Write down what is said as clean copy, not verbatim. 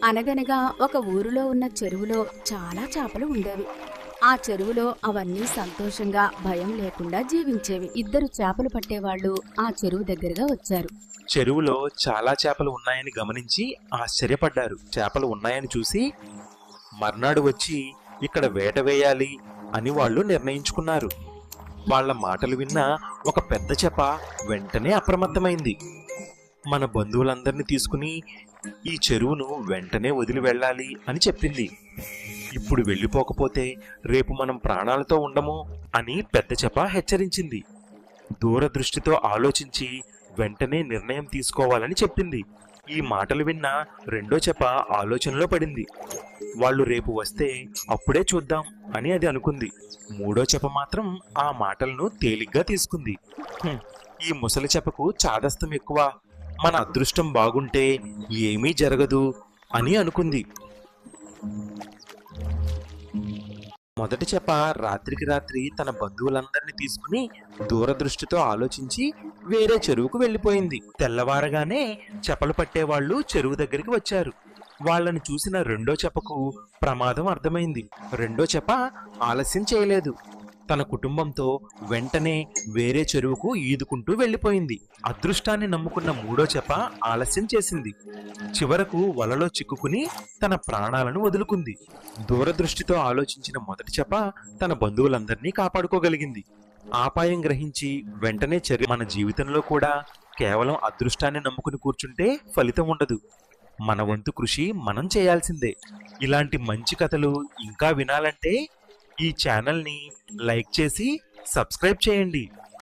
అనగనగా ఒక ఊరిలో ఉన్న చెరువులో చాలా చేపలు ఉండేవి. ఆ చెరువులో అవన్నీ సంతోషంగా భయం లేకుండా జీవించేవి. ఇద్దరు చేపలు పట్టేవాళ్లు ఆ చెరువు దగ్గరగా వచ్చారు. చెరువులో చాలా చేపలు ఉన్నాయని గమనించి ఆశ్చర్యపడ్డారు. చేపలు ఉన్నాయని చూసి మర్నాడు వచ్చి ఇక్కడ వేట వేయాలి అని వాళ్ళు నిర్ణయించుకున్నారు. వాళ్ళ మాటలు విన్న ఒక పెద్ద చేప వెంటనే అప్రమత్తమైంది. మన బంధువులందరినీ తీసుకుని ఈ చెరువును వెంటనే వదిలి వెళ్ళాలి అని చెప్పింది. ఇప్పుడు వెళ్ళిపోకపోతే రేపు మనం ప్రాణాలతో ఉండము అని పెద్ద చేప హెచ్చరించింది. దూరదృష్టితో ఆలోచించి వెంటనే నిర్ణయం తీసుకోవాలని చెప్పింది. ఈ మాటలు విన్న రెండో చేప ఆలోచనలో పడింది. వాళ్ళు రేపు వస్తే అప్పుడే చూద్దాం అని అది అనుకుంది. మూడో చేప మాత్రం ఆ మాటలను తేలిగ్గా తీసుకుంది. ఈ ముసలి చేపకు చాదస్తం ఎక్కువ, మన అదృష్టం బాగుంటే ఏమీ జరగదు అని అనుకుంది. మొదటి చేప రాత్రికి రాత్రి తన బంధువులందరినీ తీసుకుని దూరదృష్టితో ఆలోచించి వేరే చెరువుకు వెళ్ళిపోయింది. తెల్లవారగానే చేపలు పట్టేవాళ్లు చెరువు దగ్గరికి వచ్చారు. వాళ్ళని చూసిన రెండో చేపకు ప్రమాదం అర్థమైంది. రెండో చేప ఆలస్యం చేయలేదు. తన కుటుంబంతో వెంటనే వేరే చెరువుకు ఈదుకుంటూ వెళ్ళిపోయింది. అదృష్టాన్ని నమ్ముకున్న మూడో చేప ఆలస్యం చేసింది. చివరకు వలలో చిక్కుకుని తన ప్రాణాలను వదులుకుంది. దూరదృష్టితో ఆలోచించిన మొదటి చేప తన బంధువులందరినీ కాపాడుకోగలిగింది. ఆపాయం గ్రహించి వెంటనే మన జీవితంలో కూడా కేవలం అదృష్టాన్ని నమ్ముకుని కూర్చుంటే ఫలితం ఉండదు. మన వంతు కృషి మనం చేయాల్సిందే. ఇలాంటి మంచి కథలు ఇంకా వినాలంటే ఈ ఛానల్ని లైక్ చేసి సబ్స్క్రైబ్ చేయండి.